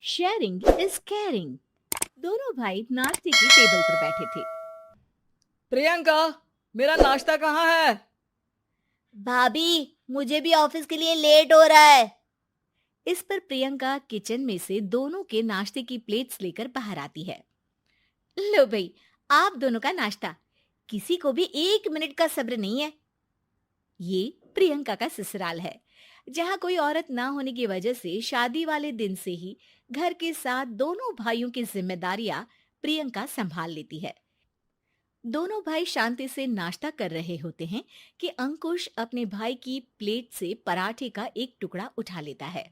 Sharing is caring. दोनों भाई नाश्ते की टेबल पर बैठे थे। प्रियंका, मेरा नाश्ता कहाँ है? भाभी, मुझे भी ऑफिस के लिए लेट हो रहा है। इस पर प्रियंका किचन में से दोनों के नाश्ते की प्लेट्स लेकर बाहर आती है। लो भाई, आप दोनों का नाश्ता। किसी को भी 1 मिनट का सब्र नहीं है। ये प्रियंका का ससुराल है, जहाँ कोई औरत ना होने की वजह से शादी वाले दिन से ही घर के साथ दोनों भाइयों की जिम्मेदारियां प्रियंका संभाल लेती है। दोनों भाई शांति से नाश्ता कर रहे होते हैं कि अंकुश अपने भाई की प्लेट से पराठे का एक टुकड़ा उठा लेता है।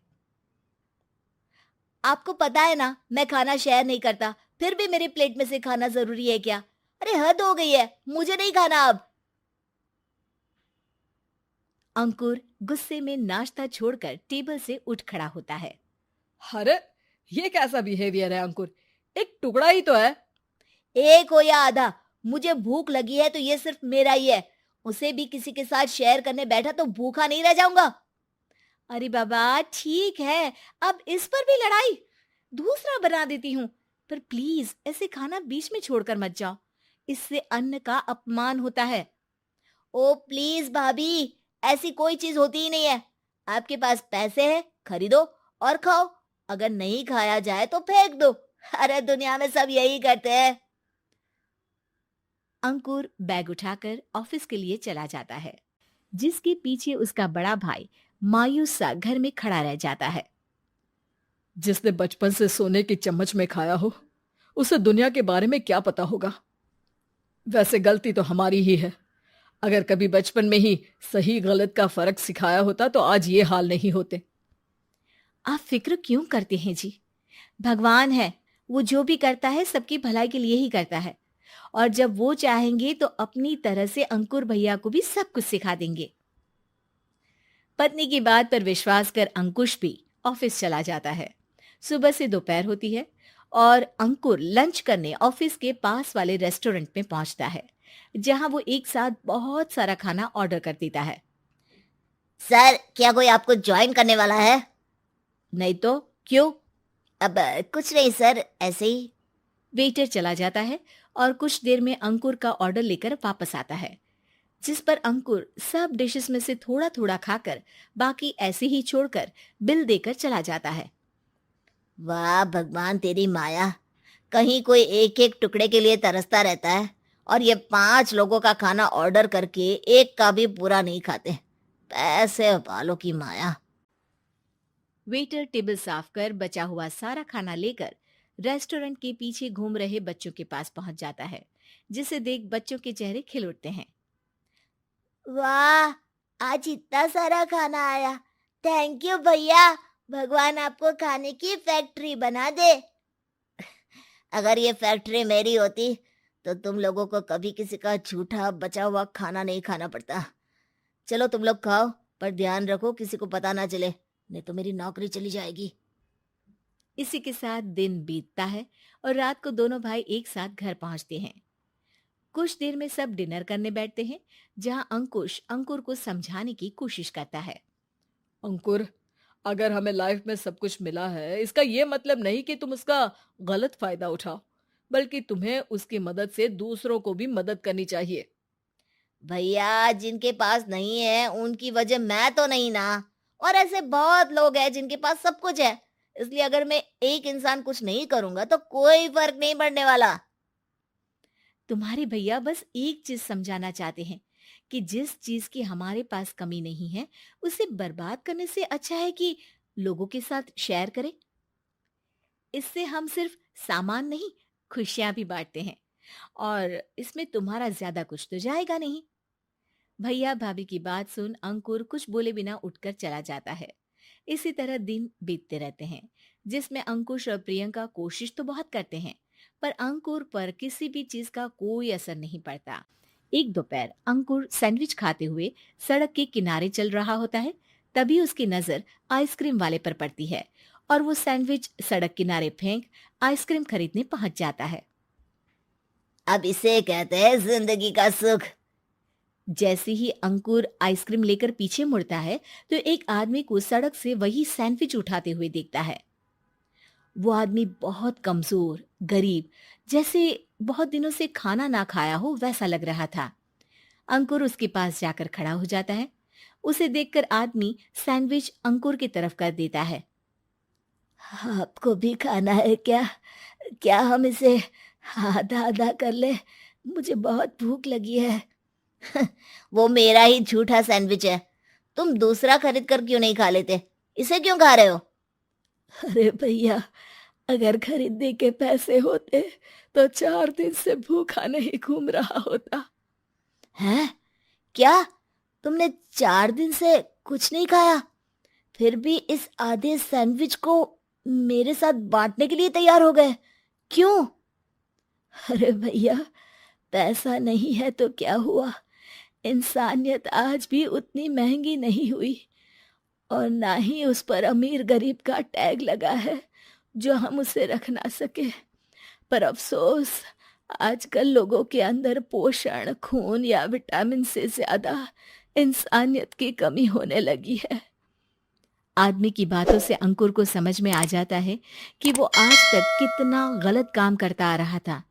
आपको पता है ना, मैं खाना शेयर नहीं करता, फिर भी मेरी प्लेट में से खाना जरूरी है क्या? अरे हद हो गई है, मुझे नहीं खाना अब। अंकुर गुस्से में नाश्ता छोड़कर टेबल से उठ खड़ा होता है। अरे, ये कैसा बिहेवियर है अंकुर? एक टुकड़ा ही तो है। एक हो या आधा, मुझे भूख लगी है तो ये सिर्फ मेरा ही है। उसे भी किसी के साथ शेयर करने बैठा तो भूखा नहीं रह जाऊंगा। अरे बाबा ठीक है, अब इस पर भी लड़ाई। दूसरा बना देती हूँ, पर प्लीज ऐसे खाना बीच में छोड़कर मत जाओ। इससे अन्न का अपमान होता है। ओ प्लीज भाभी, ऐसी कोई चीज होती ही नहीं है। आपके पास पैसे हैं, खरीदो और खाओ। अगर नहीं खाया जाए तो फेंक दो। अरे दुनिया में सब यही करते हैं। अंकुर बैग उठाकर ऑफिस के लिए चला जाता है, जिसके पीछे उसका बड़ा भाई मायूस सा घर में खड़ा रह जाता है। जिसने बचपन से सोने की चम्मच में खाया हो, उसे दुनिया के बारे में क्या पता होगा। वैसे गलती तो हमारी ही है। अगर कभी बचपन में ही सही गलत का फर्क सिखाया होता तो आज ये हाल नहीं होते। आप फिक्र क्यों करते हैं जी? भगवान है, वो जो भी करता है सबकी भलाई के लिए ही करता है। और जब वो चाहेंगे तो अपनी तरह से अंकुर भैया को भी सब कुछ सिखा देंगे। पत्नी की बात पर विश्वास कर अंकुश भी ऑफिस चला जाता है। सुबह से दोपहर होती है और अंकुर लंच करने ऑफिस के पास वाले रेस्टोरेंट में पहुंचता है, जहां वो एक साथ बहुत सारा खाना ऑर्डर कर देता है। सर, क्या कोई आपको ज्वाइन करने वाला है? नहीं तो क्यों? अब कुछ नहीं सर, ऐसे ही। वेटर चला जाता है और कुछ देर में अंकुर का ऑर्डर लेकर वापस आता है, जिस पर अंकुर सब डिशेस में से थोड़ा थोड़ा खाकर बाकी ऐसे ही छोड़कर बिल देकर चला जाता है। वाह भगवान, तेरी माया। कहीं कोई एक एक टुकड़े के लिए तरसता रहता है और ये 5 लोगों का खाना ऑर्डर करके एक का भी पूरा नहीं खाते। पैसे वालों की माया। वेटर टेबल साफ कर बचा हुआ सारा खाना लेकर रेस्टोरेंट के पीछे घूम रहे बच्चों के पास पहुंच जाता है, जिसे देख बच्चों के चेहरे खिल उठते हैं। वाह, आज इतना सारा खाना आया। थैंक यू भैया। भगवान आपको खाने की फैक्ट्री बना दे। अगर ये फैक्ट्री मेरी होती तो तुम लोगों को कभी किसी का झूठा बचा हुआ खाना नहीं खाना पड़ता। चलो तुम लोग खाओ, पर ध्यान रखो किसी को पता ना चले, नहीं तो मेरी नौकरी चली जाएगी। इसी के साथ दिन बीतता है और रात को दोनों भाई एक साथ घर पहुंचते हैं। कुछ देर में सब डिनर करने बैठते हैं, जहां अंकुश अंकुर को समझाने की कोशिश करता है। अंकुर, अगर हमें लाइफ में सब कुछ मिला है, इसका ये मतलब नहीं कि तुम उसका गलत फायदा उठाओ, बल्कि तुम्हें उसकी मदद से दूसरों को भी मदद करनी चाहिए। भैया, जिनके पास नहीं है उनकी वजह मैं तो नहीं ना। और ऐसे बहुत लोग हैं जिनके पास सब कुछ है। इसलिए अगर मैं एक इंसान कुछ नहीं करूंगा तो कोई फर्क नहीं पड़ने वाला। तुम्हारे भैया बस एक चीज समझाना चाहते हैं कि जिस चीज की हमारे पास कमी नहीं है, उसे बर्बाद करने से अच्छा है कि लोगों के साथ शेयर करें। इससे हम सिर्फ सामान नहीं, खुशियां भी बांटते हैं, और इसमें तुम्हारा ज्यादा कुछ तो जाएगा नहीं। भैया भाभी की बात सुन अंकुर कुछ बोले बिना उठकर चला जाता है। इसी तरह दिन बीतते रहते हैं, जिसमें अंकुश और प्रियंका कोशिश तो बहुत करते हैं, पर अंकुर पर किसी भी चीज का कोई असर नहीं पड़ता। एक दोपहर अंकुर सैंडविच खाते हुए सड़क के किनारे चल रहा होता है। तभी उसकी नजर आइसक्रीम वाले पर पड़ती है और वो सैंडविच सड़क किनारे फेंक आइसक्रीम खरीदने पहुंच जाता है। अब इसे कहते हैं जिंदगी का सुख। जैसे ही अंकुर आइसक्रीम लेकर पीछे मुड़ता है, तो एक आदमी को सड़क से वही सैंडविच उठाते हुए देखता है। वो आदमी बहुत कमजोर, गरीब, जैसे बहुत दिनों से खाना ना खाया हो वैसा लग रहा था। अंकुर उसके पास जाकर खड़ा हो जाता है। उसे देखकर आदमी सैंडविच अंकुर की तरफ कर देता है। आपको भी खाना है क्या? क्या हम इसे आधा आधा कर ले? मुझे बहुत भूख लगी है। वो मेरा ही झूठा सैंडविच है। तुम दूसरा खरीद कर क्यों नहीं खा लेते? इसे क्यों खा रहे हो? अरे भैया, अगर खरीदने के पैसे होते तो 4 दिन से भूखा नहीं घूम रहा होता। हैं? क्या? तुमने 4 दिन से कुछ नहीं खाया, फिर भी इस आधे सैंडविच को मेरे साथ बांटने के लिए तैयार हो गए? क्यों? अरे भैया, पैसा नहीं है तो क्या हुआ, इंसानियत आज भी उतनी महंगी नहीं हुई, और ना ही उस पर अमीर गरीब का टैग लगा है जो हम उसे रख ना सके। पर अफसोस, आजकल लोगों के अंदर पोषण, खून या विटामिन से ज्यादा इंसानियत की कमी होने लगी है। आदमी की बातों से अंकुर को समझ में आ जाता है कि वो आज तक कितना गलत काम करता आ रहा था।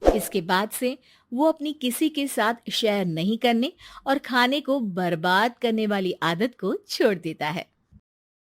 इसके बाद से वो अपनी किसी के साथ शेयर नहीं करने और खाने को बर्बाद करने वाली आदत को छोड़ देता है।